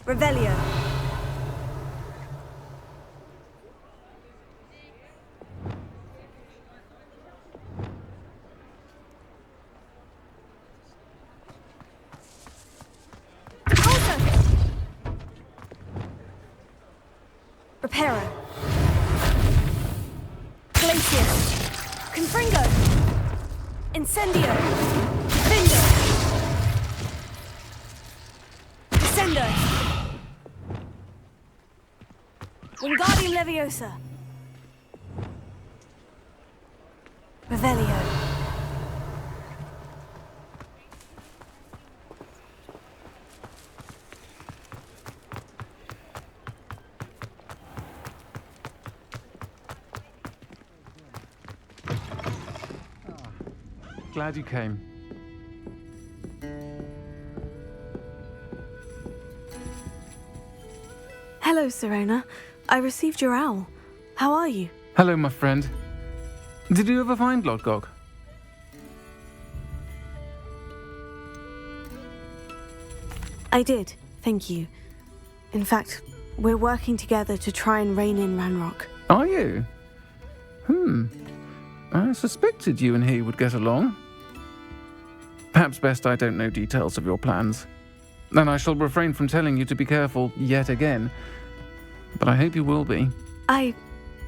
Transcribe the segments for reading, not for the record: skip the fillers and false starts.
Revelio. Reparo. Glacius. Confringo. Incendio. Findo. Descendo. Wingardium Leviosa. Revelio. Glad you came. Hello, Sirona. I received your owl. How are you? Hello, my friend. Did you ever find Lodgok? I did, thank you. In fact, we're working together to try and rein in Ranrock. Are you? I suspected you and he would get along. Perhaps best I don't know details of your plans. And I shall refrain from telling you to be careful yet again. But I hope you will be.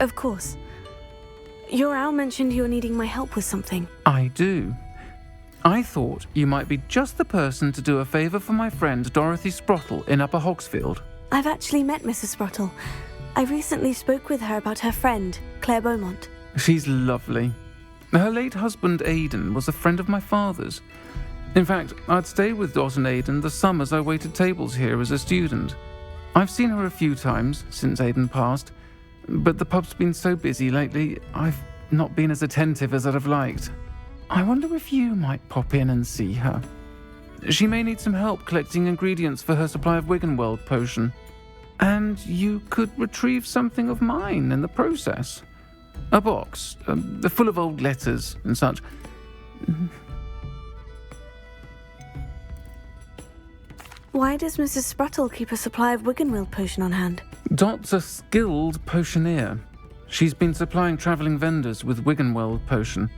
Of course. Your owl mentioned you're needing my help with something. I do. I thought you might be just the person to do a favour for my friend Dorothy Sprottle in Upper Hogsfield. I've actually met Mrs. Sprottle. I recently spoke with her about her friend, Claire Beaumont. She's lovely. Her late husband Aidan was a friend of my father's. In fact, I'd stay with Dot and Aidan the summers I waited tables here as a student. I've seen her a few times since Aidan passed, but the pub's been so busy lately, I've not been as attentive as I'd have liked. I wonder if you might pop in and see her. She may need some help collecting ingredients for her supply of Wiggenweld potion. And you could retrieve something of mine in the process. A box, full of old letters and such. Why does Mrs. Sprottle keep a supply of Wiggenweld potion on hand? Dot's a skilled potioneer. She's been supplying travelling vendors with Wiggenweld potion.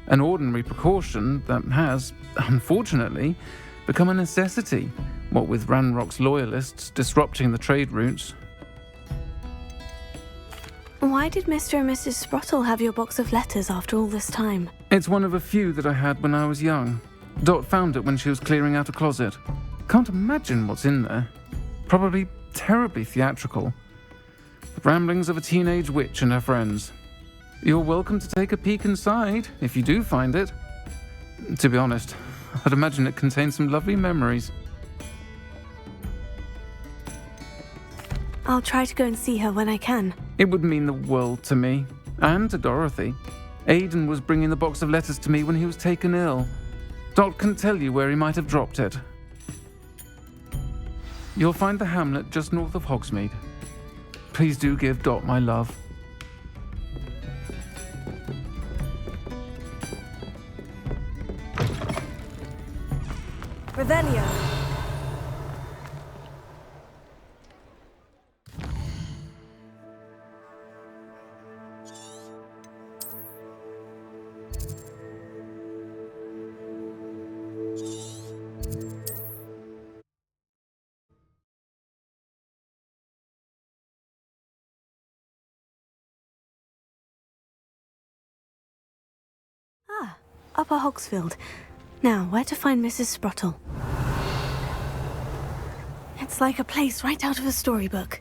An ordinary precaution that has, unfortunately, become a necessity, what with Ranrock's loyalists disrupting the trade routes. Why did Mr. and Mrs. Sprottle have your box of letters after all this time? It's one of a few that I had when I was young. Dot found it when she was clearing out a closet. Can't imagine what's in there. Probably terribly theatrical. The ramblings of a teenage witch and her friends. You're welcome to take a peek inside, if you do find it. To be honest, I'd imagine it contains some lovely memories. I'll try to go and see her when I can. It would mean the world to me, and to Dorothy. Aidan was bringing the box of letters to me when he was taken ill. Dot can tell you where he might have dropped it. You'll find the hamlet just north of Hogsmeade. Please do give Dot my love. Revelio. Upper Hogsfield. Now, where to find Mrs. Sprottle? It's like a place right out of a storybook.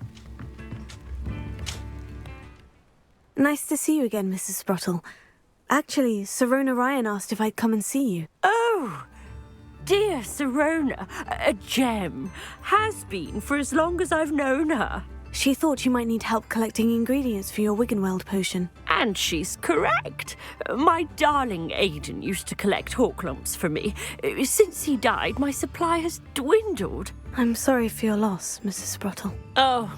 Nice to see you again, Mrs. Sprottle. Actually, Sirona Ryan asked if I'd come and see you. Oh, dear Sirona, a gem. Has been for as long as I've known her. She thought you might need help collecting ingredients for your Wiggenweld potion. And she's correct. My darling Aiden used to collect hawk lumps for me. Since he died, my supply has dwindled. I'm sorry for your loss, Mrs. Sprottle. Oh,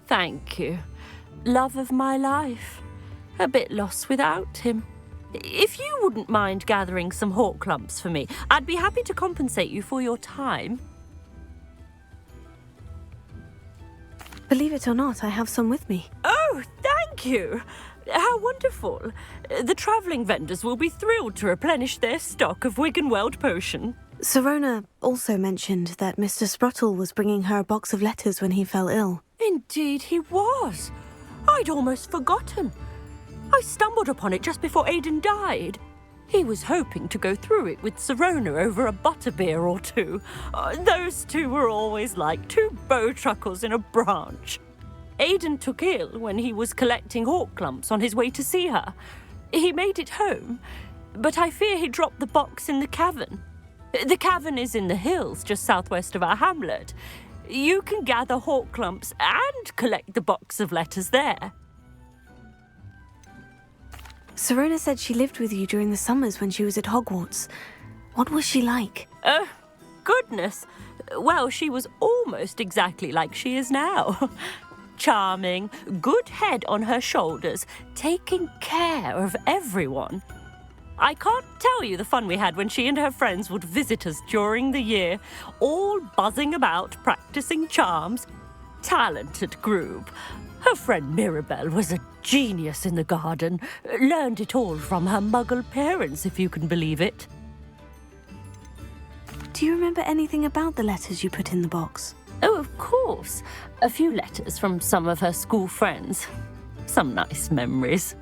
thank you. Love of my life. A bit lost without him. If you wouldn't mind gathering some hawk lumps for me, I'd be happy to compensate you for your time. Believe it or not, I have some with me. Oh, thank you. How wonderful. The travelling vendors will be thrilled to replenish their stock of Wiggenweld potion. Sirona also mentioned that Mr. Sprottle was bringing her a box of letters when he fell ill. Indeed he was. I'd almost forgotten. I stumbled upon it just before Aiden died. He was hoping to go through it with Sirona over a butterbeer or two. Those two were always like two bowtruckles in a branch. Aiden took ill when he was collecting hawk lumps on his way to see her. He made it home, but I fear he dropped the box in the cavern. The cavern is in the hills just southwest of our hamlet. You can gather hawk lumps and collect the box of letters there. Sirona said she lived with you during the summers when she was at Hogwarts. What was she like? Goodness. Well, she was almost exactly like she is now. Charming, good head on her shoulders, taking care of everyone. I can't tell you the fun we had when she and her friends would visit us during the year, all buzzing about, practicing charms. Talented group. Her friend Mirabelle was a genius in the garden. Learned it all from her muggle parents, if you can believe it. Do you remember anything about the letters you put in the box? Oh, of course. A few letters from some of her school friends. Some nice memories.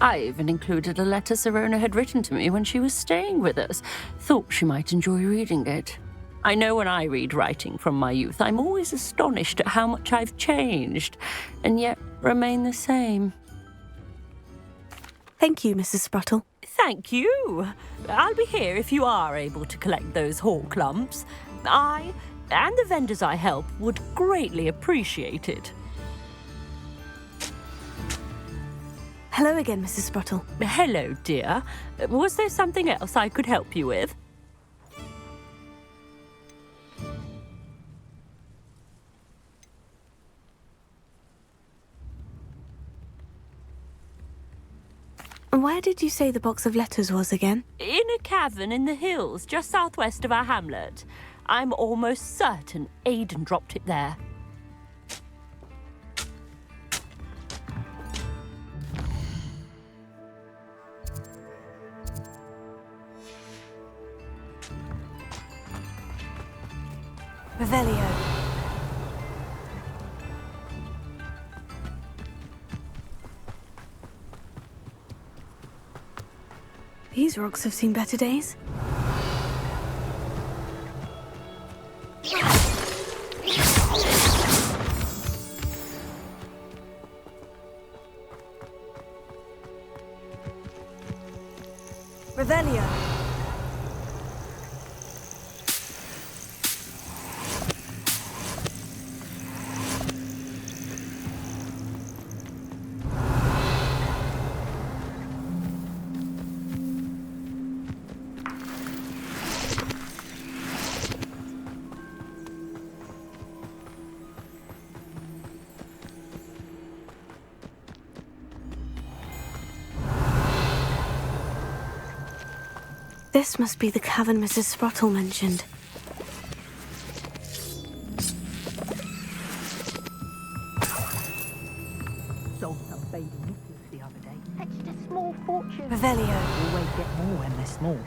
I even included a letter Sirona had written to me when she was staying with us. Thought she might enjoy reading it. I know when I read writing from my youth, I'm always astonished at how much I've changed, and yet remain the same. Thank you, Mrs. Sprottle. Thank you. I'll be here if you are able to collect those hawk lumps. I, and the vendors I help, would greatly appreciate it. Hello again, Mrs. Sprottle. Hello, dear. Was there something else I could help you with? Where did you say the box of letters was again? In a cavern in the hills, just southwest of our hamlet. I'm almost certain Aiden dropped it there. Revelio. These rocks have seen better days. Revelio. This must be the cavern Mrs. Sprottle mentioned. Sold some baby nipples the other day. Fetched a small fortune. Revelio. Always get more when they're small.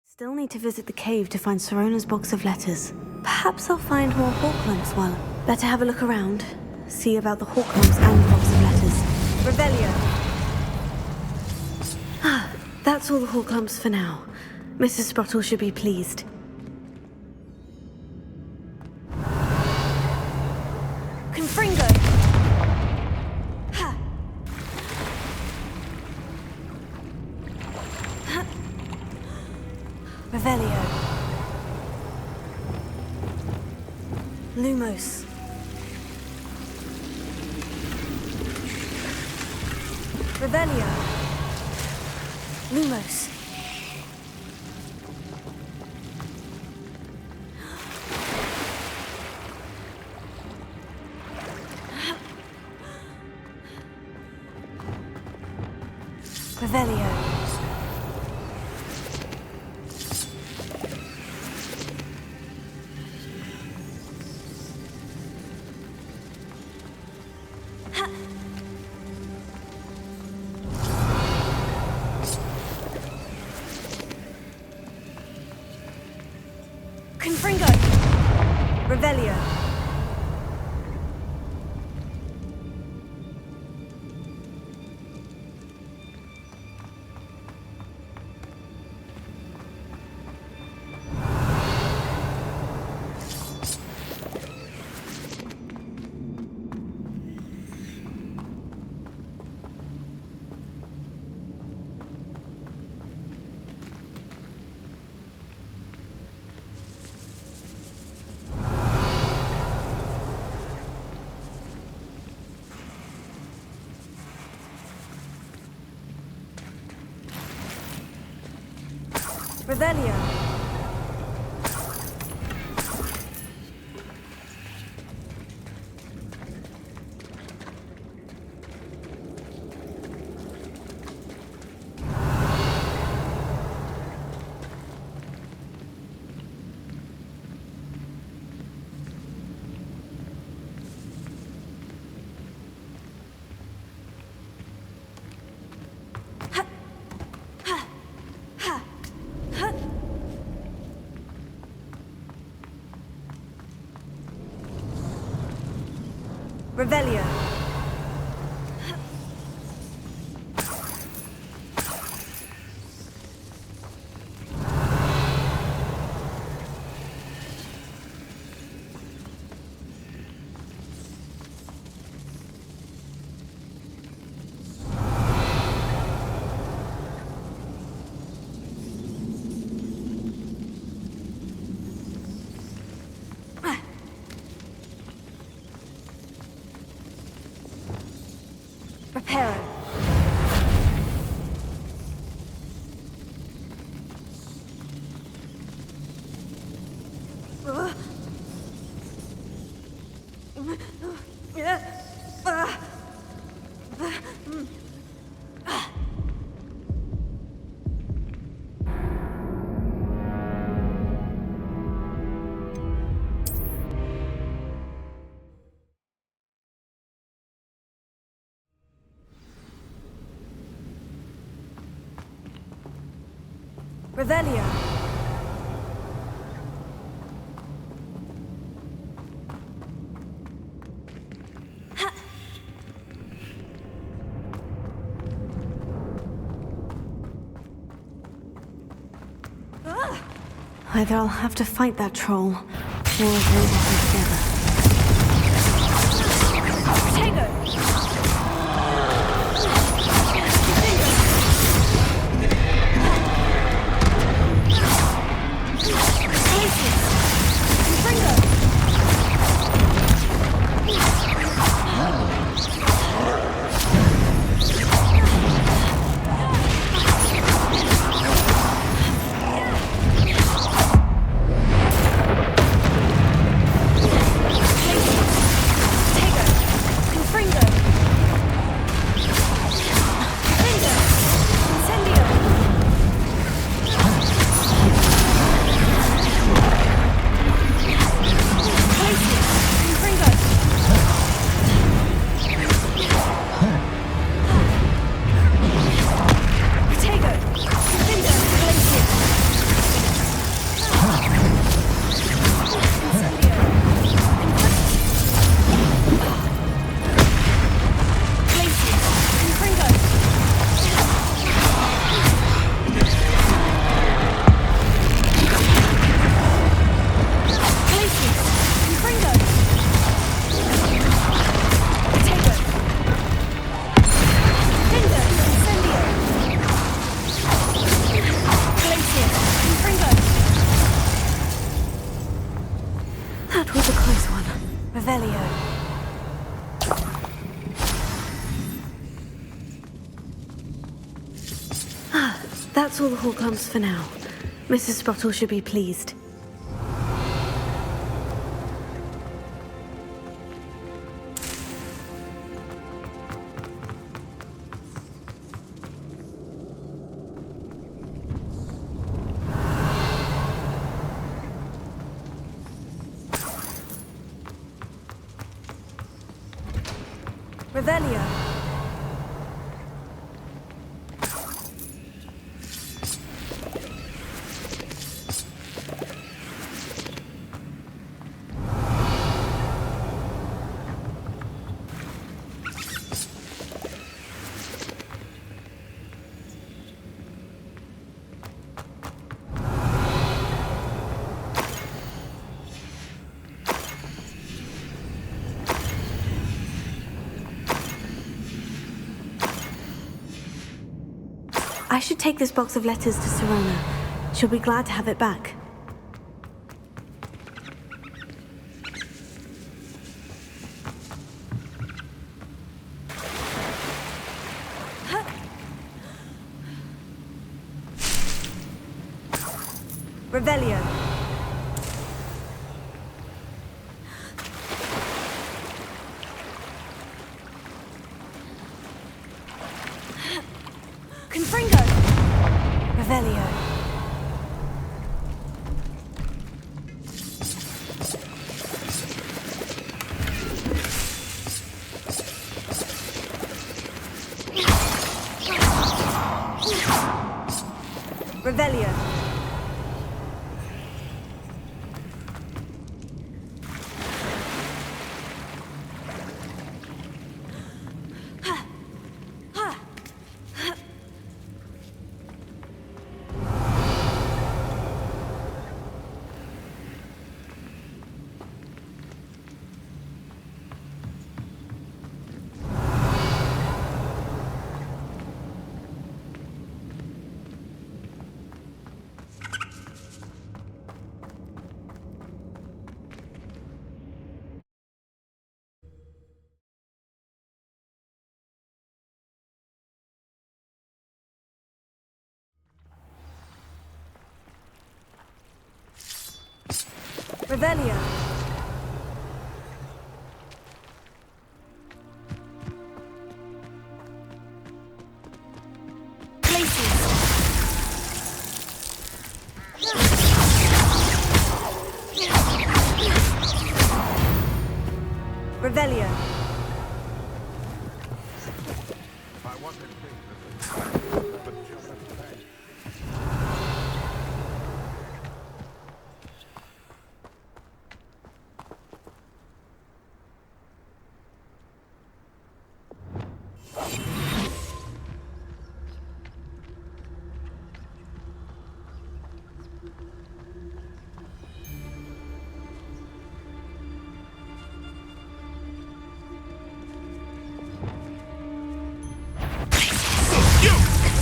Still need to visit the cave to find Sirona's box of letters. Perhaps I'll find more hawk lumps while... Better have a look around. See about the hawk lumps and the box of letters. Revelio. Ah, that's all the hawk lumps for now. Mrs. Sprottle should be pleased. Confringo! Ha! Revelio. Lumos. Revelio. Lumos. Revelio. Confringo. Revelio. Revelio. Revelio. Reparo. Revelio. Either I'll have to fight that troll, or we'll hold it together. That's all the Horklumps for now. Mrs. Sprottle should be pleased. Revelio. I should take this box of letters to Sirona. She'll be glad to have it back. Revelio. Confringo. Revelio. Revelio. Revelio. Places. Revelio.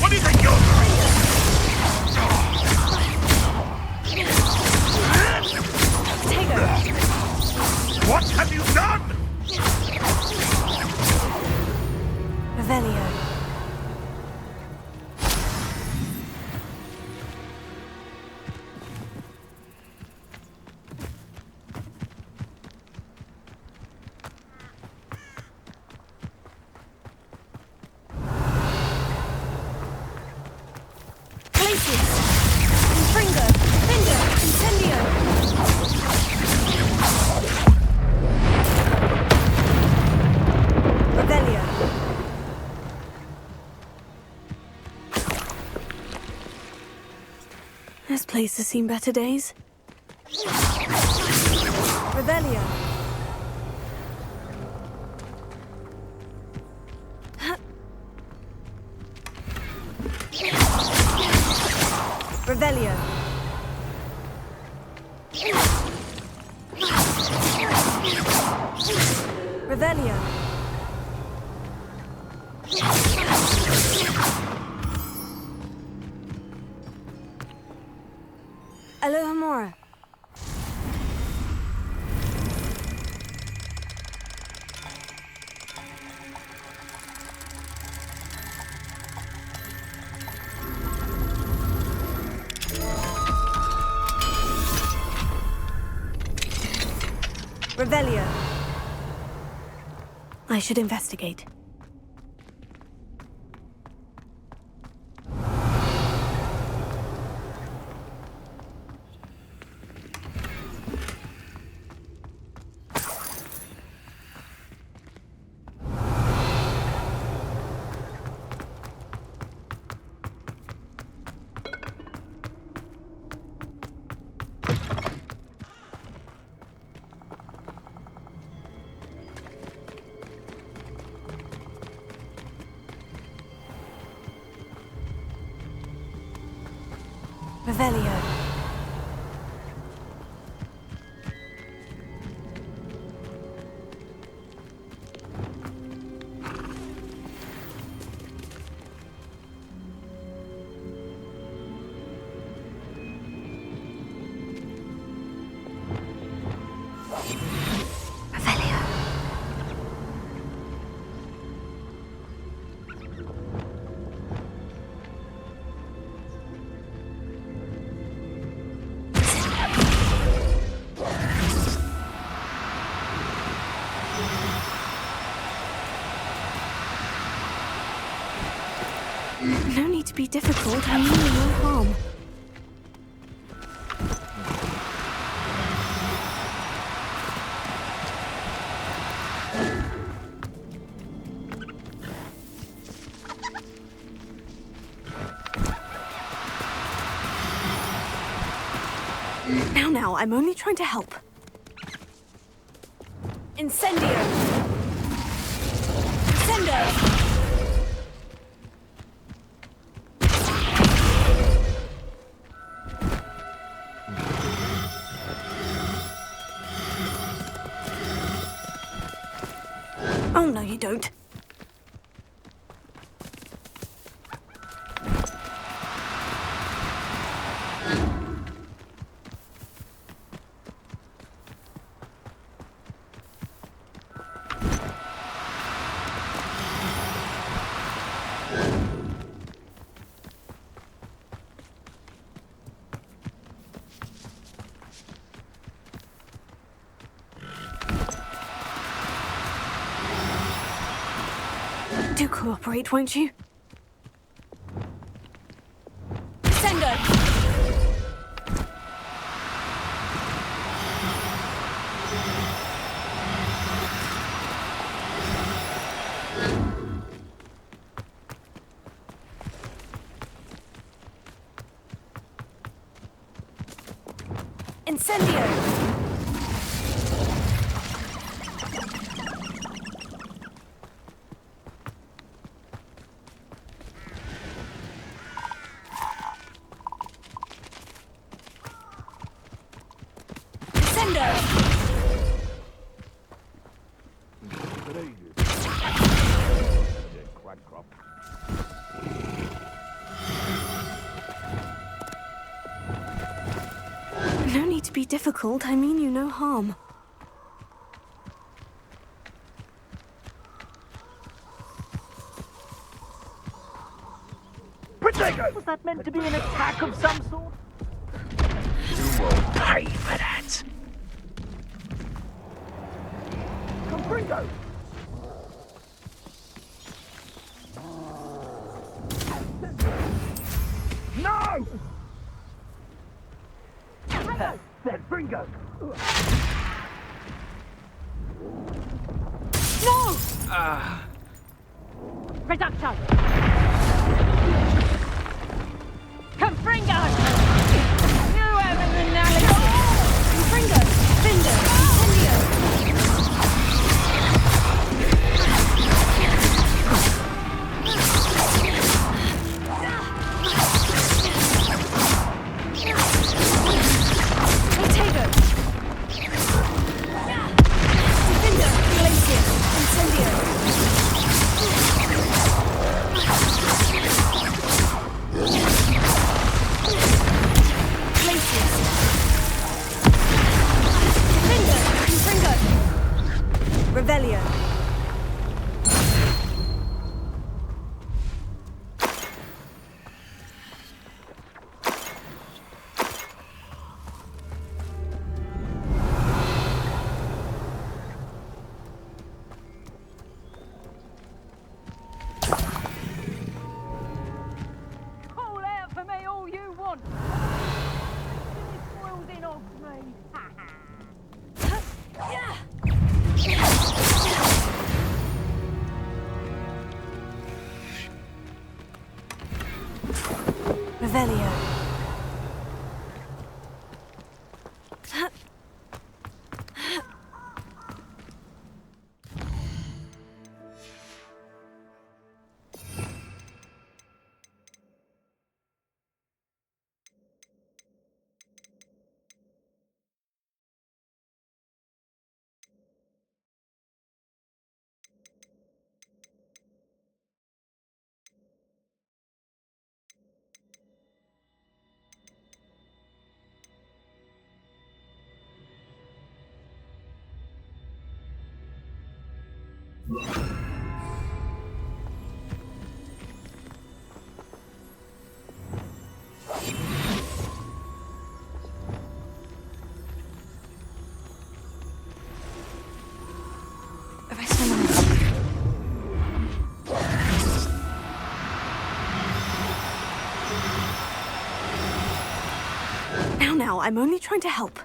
What do you think you're doing? What have you done? Revelio. This place has seen better days. Revelio. Revelio. Revelio. Alohomora. Revelio. I should investigate. Revelio. No need to be difficult. I mean no harm. Now, I'm only trying to help. Incendio! Incendio! Oh, no, you don't. Do cooperate, won't you? Sendo! Incendio! No need to be difficult. I mean you no harm. Was that meant to be an attack of some sort? You will pay for that. Compringo! No! Then Bringo! No! Reducto! Confringo! You have an analysis! Confringo! Findo! Incendio! Ortego! Findo! Glacier! Incendio! Revelio. Now, I'm only trying to help.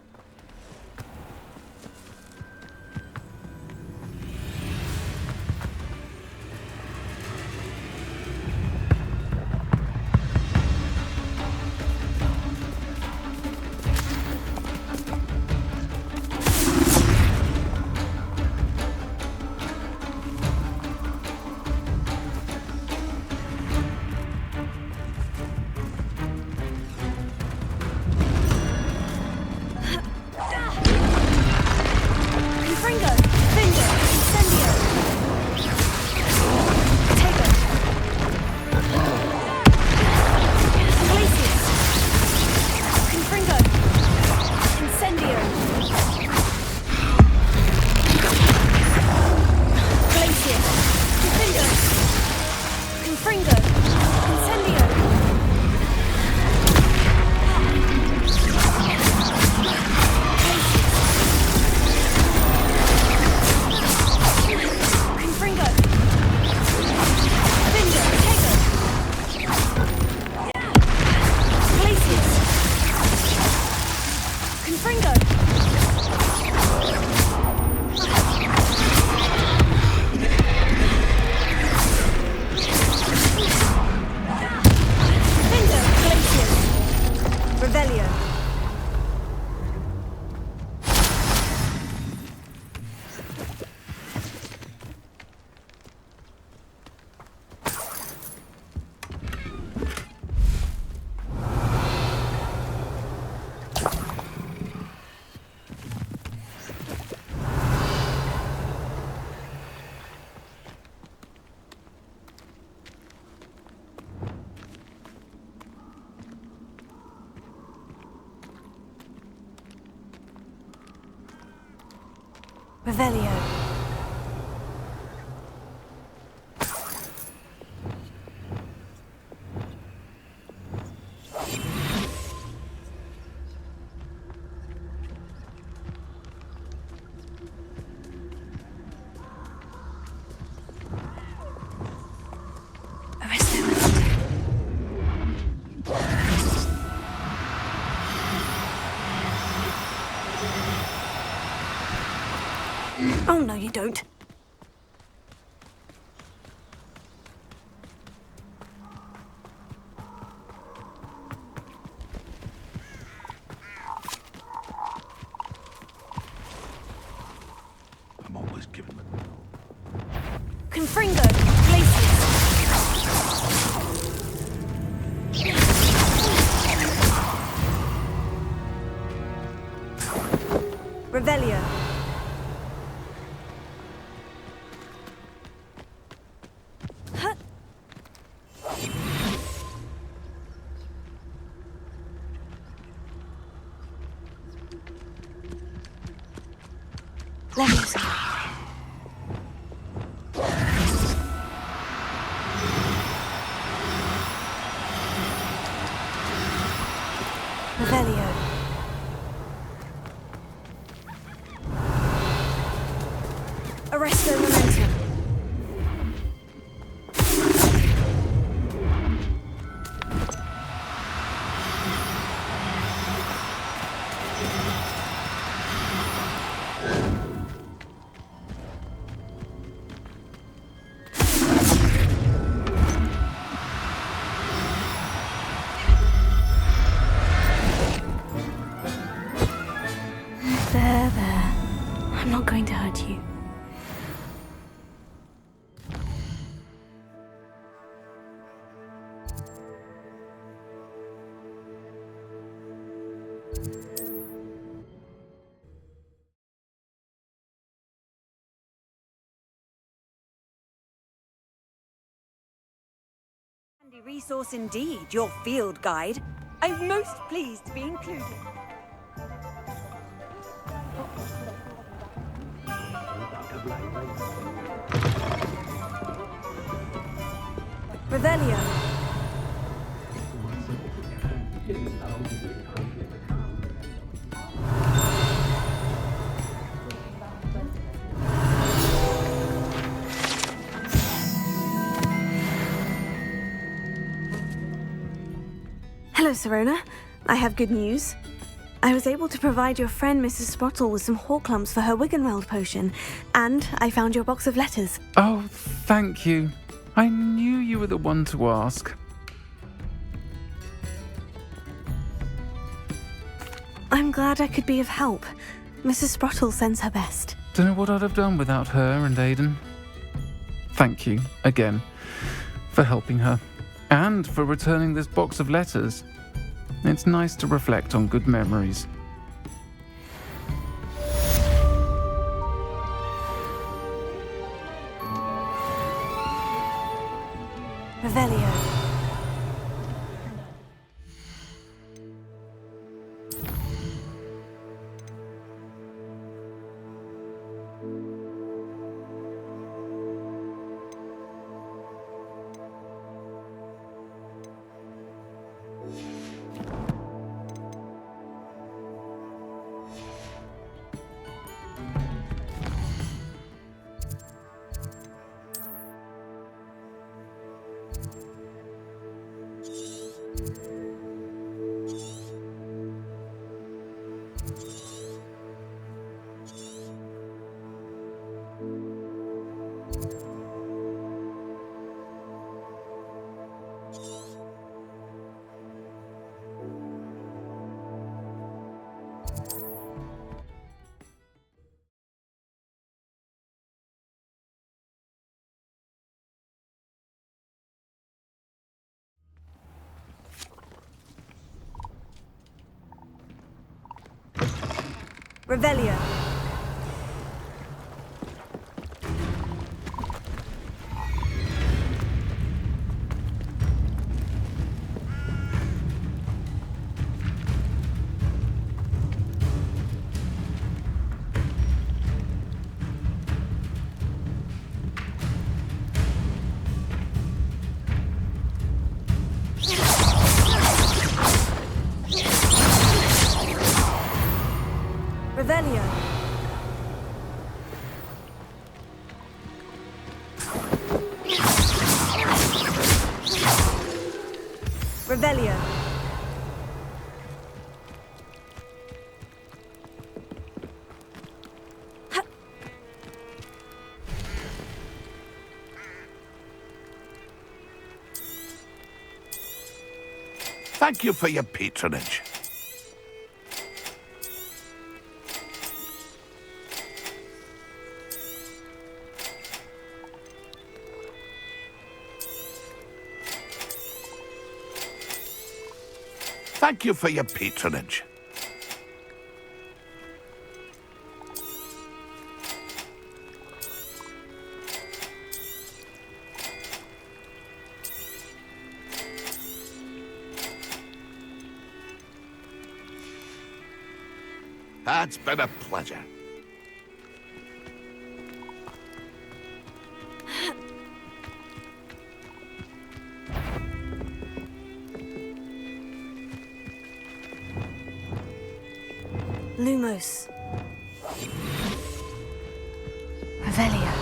Revelio. Oh, no, you don't. I'm always giving them. Confringo, Glacius. Revelio. Leviosa. Revelio. Arresto Momentum. Handy resource indeed, your field guide. I'm most pleased to be included. Revelio. Hello, Serona. I have good news. I was able to provide your friend Mrs. Sprottle with some hawk lumps for her Wiggenweld potion, and I found your box of letters. Oh, thank you. I knew you were the one to ask. I'm glad I could be of help. Mrs. Sprottle sends her best. Don't know what I'd have done without her and Aidan. Thank you, again, for helping her, and for returning this box of letters. It's nice to reflect on good memories. Revelio. Revelio. Revelio. Revelio. Thank you for your patronage. Thank you for your patronage. It's been a pleasure. Lumos. Revelio.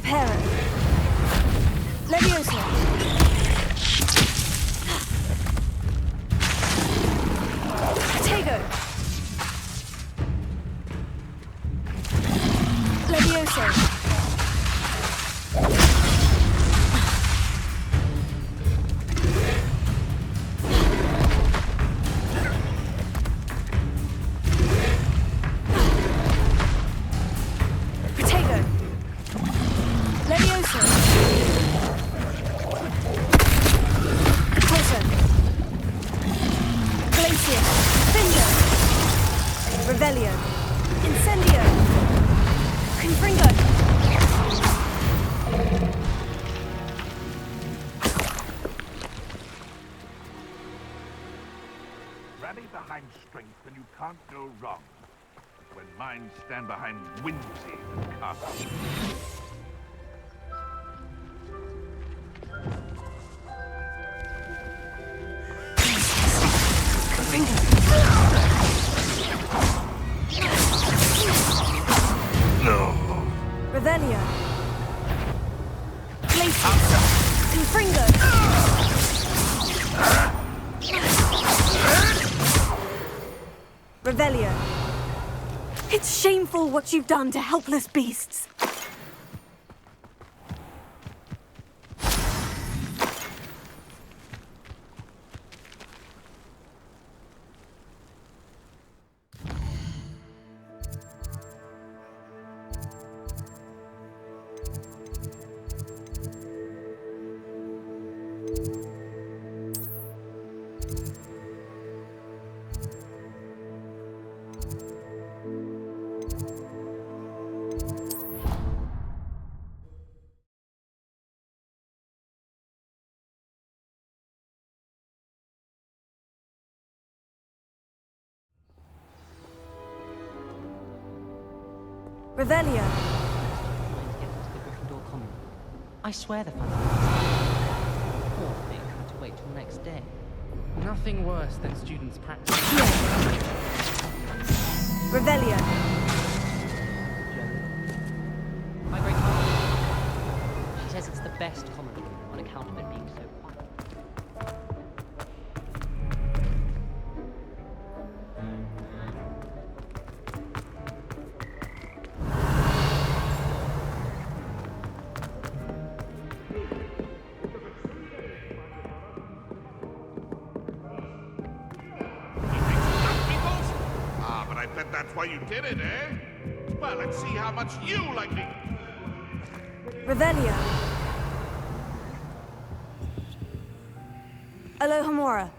Reparo. Leviosa. Tego. Leviosa. Protego. Leviosa. Poison. Glacier. Finger. Revelio. Incendio. Confringo. Rally behind strength and you can't go wrong. When minds stand behind whimsy and cast. Revelio. Glacier. Confringo. Revelio. It's shameful what you've done to helpless beasts. Revelio. Trying to get into the Gryffindor Common. I swear the fun. Poor thing had to wait till next day. Nothing worse than students practicing. Revelio. My great aunt. She says it's the best common on account of it being so quiet. But I bet that's why you did it, eh? Well, let's see how much you like me. Revelio. Alohomora.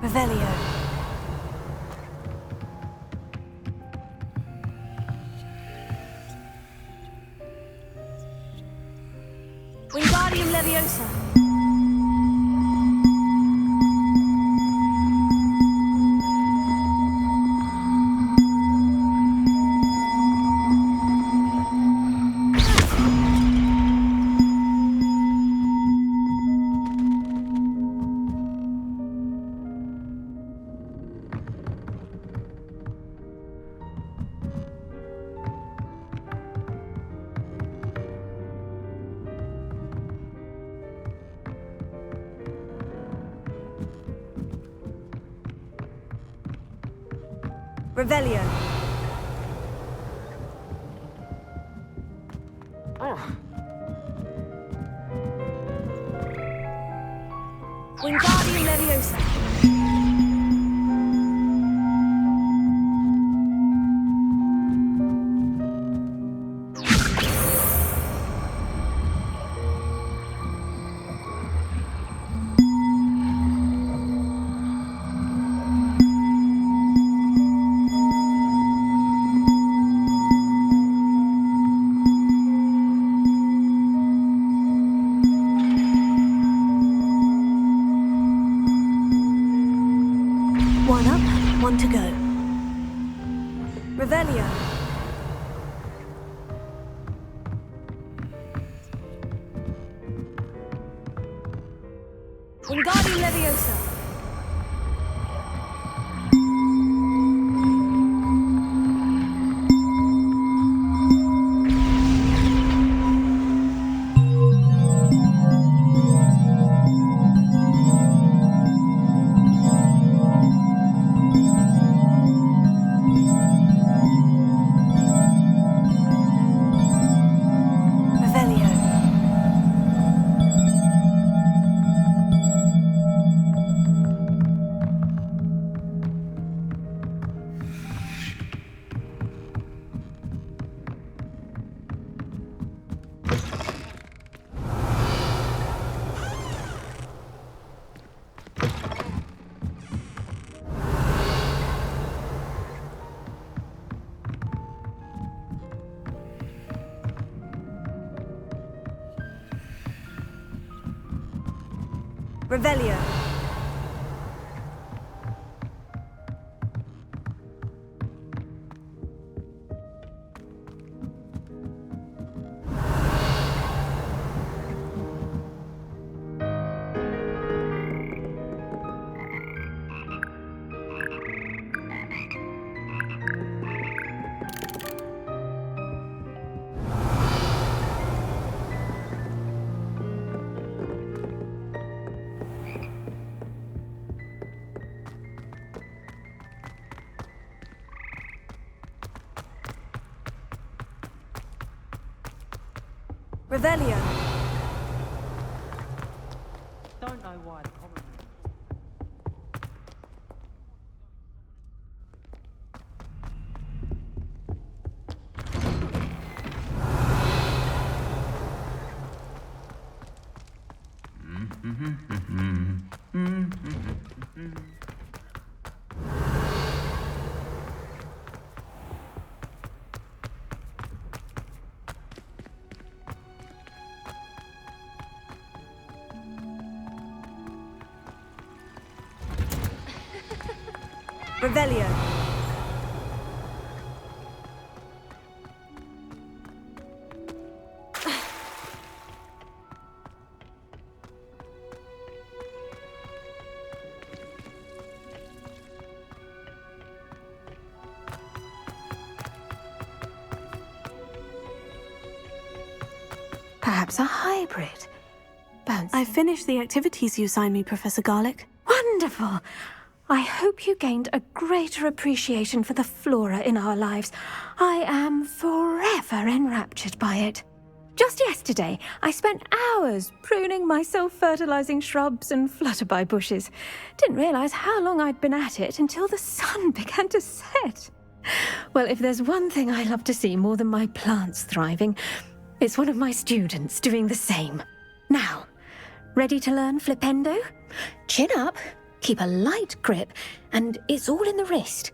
Revelio. Wingardium Leviosa. Revelio. Wingardium Leviosa. Revelio. Wingardium Leviosa. Revelio. Revelio. Don't know why the common Revelio. Perhaps a hybrid. Bounce. I finished the activities you signed me, Professor Garlick. Wonderful! I hope you gained a greater appreciation for the flora in our lives. I am forever enraptured by it. Just yesterday, I spent hours pruning my self-fertilizing shrubs and flutterby bushes. Didn't realize how long I'd been at it until the sun began to set. Well, if there's one thing I love to see more than my plants thriving, it's one of my students doing the same. Now, ready to learn Flipendo? Chin up, keep a light grip, and it's all in the wrist.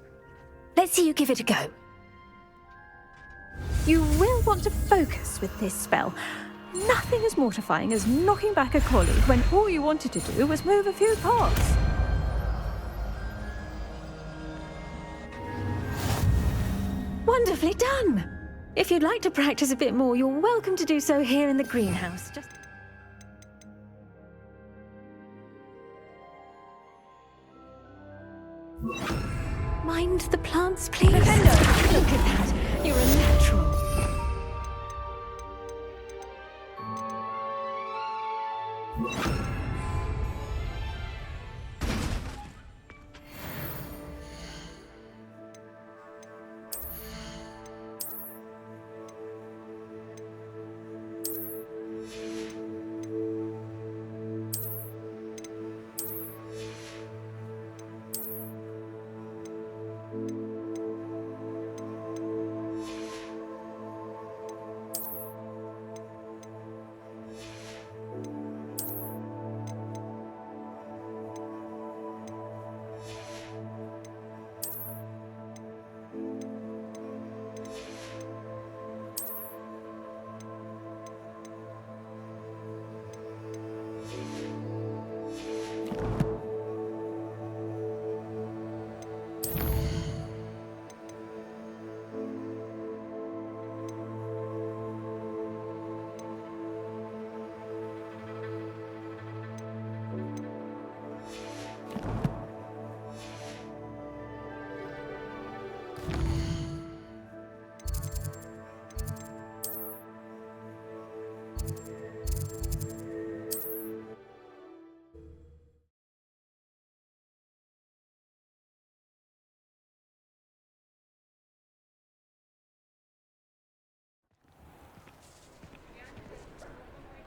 Let's see you give it a go. You will want to focus with this spell. Nothing as mortifying as knocking back a colleague when all you wanted to do was move a few pots. Wonderfully done! If you'd like to practice a bit more, you're welcome to do so here in the greenhouse. Just mind the plants, please. Flipendo. Look at that. You're a natural.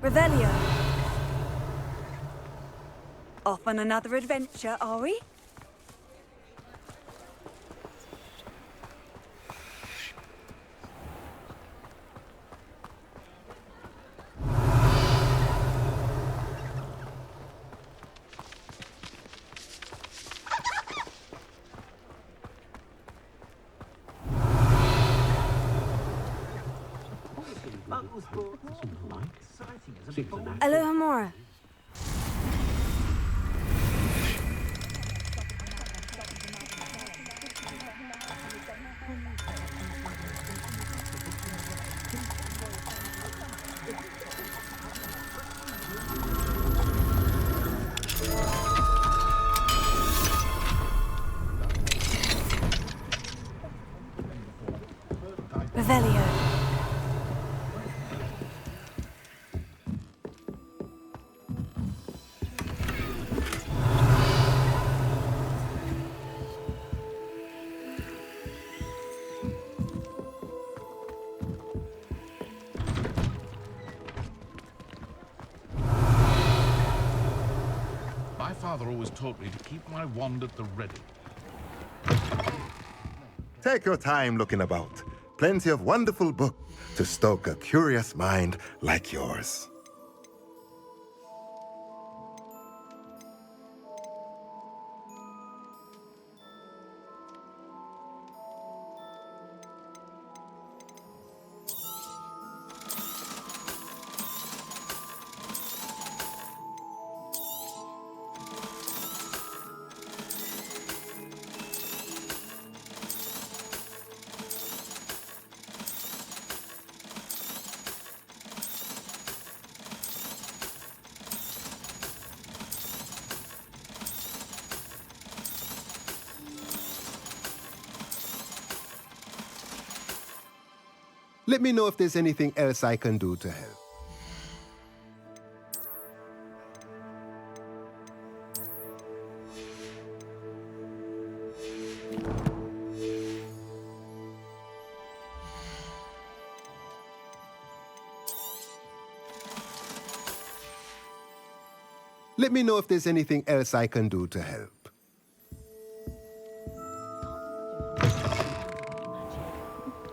Revelio. Off on another adventure, are we? Hello, Hamora. Revelio. My father always taught me to keep my wand at the ready. Take your time looking about. Plenty of wonderful books to stoke a curious mind like yours. Let me know if there's anything else I can do to help. Let me know if there's anything else I can do to help.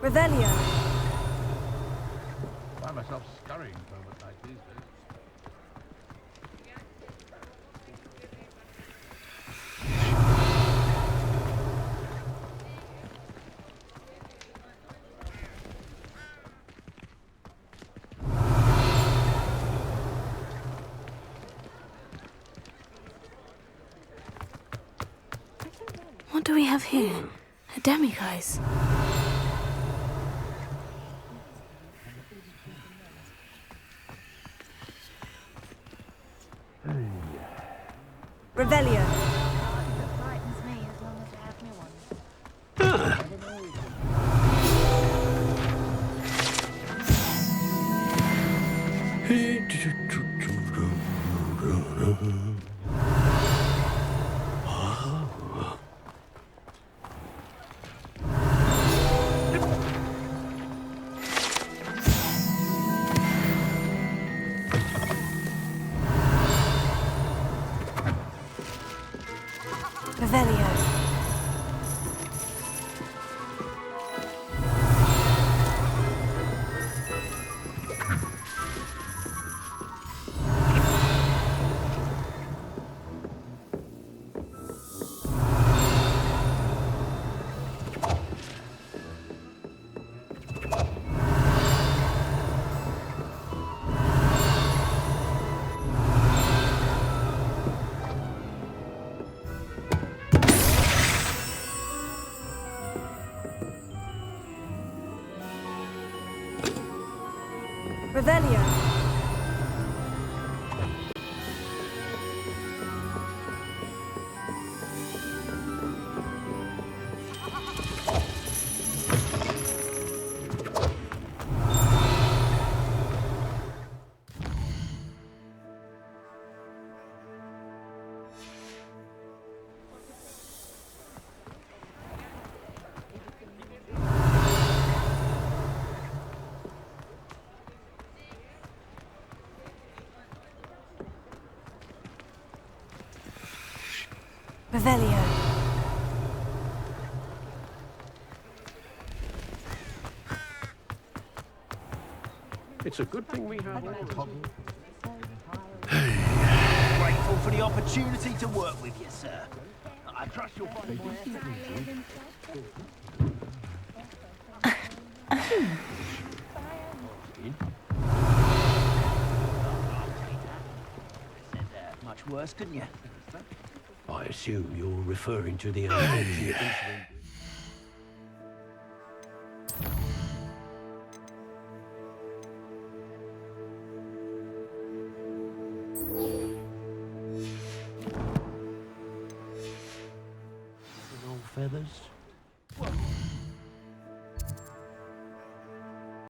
Revelio. I find myself scurrying home at night these days. What do we have here? A demiguise. Revelio. Frightens me as long as I have me one. Revelio. Revelio. Revelio. It's a good thing we have all. Grateful for the opportunity to work with you, sir. I trust you'll find my much worse, couldn't you? I assume you're referring to the unfortunate incident. No feathers.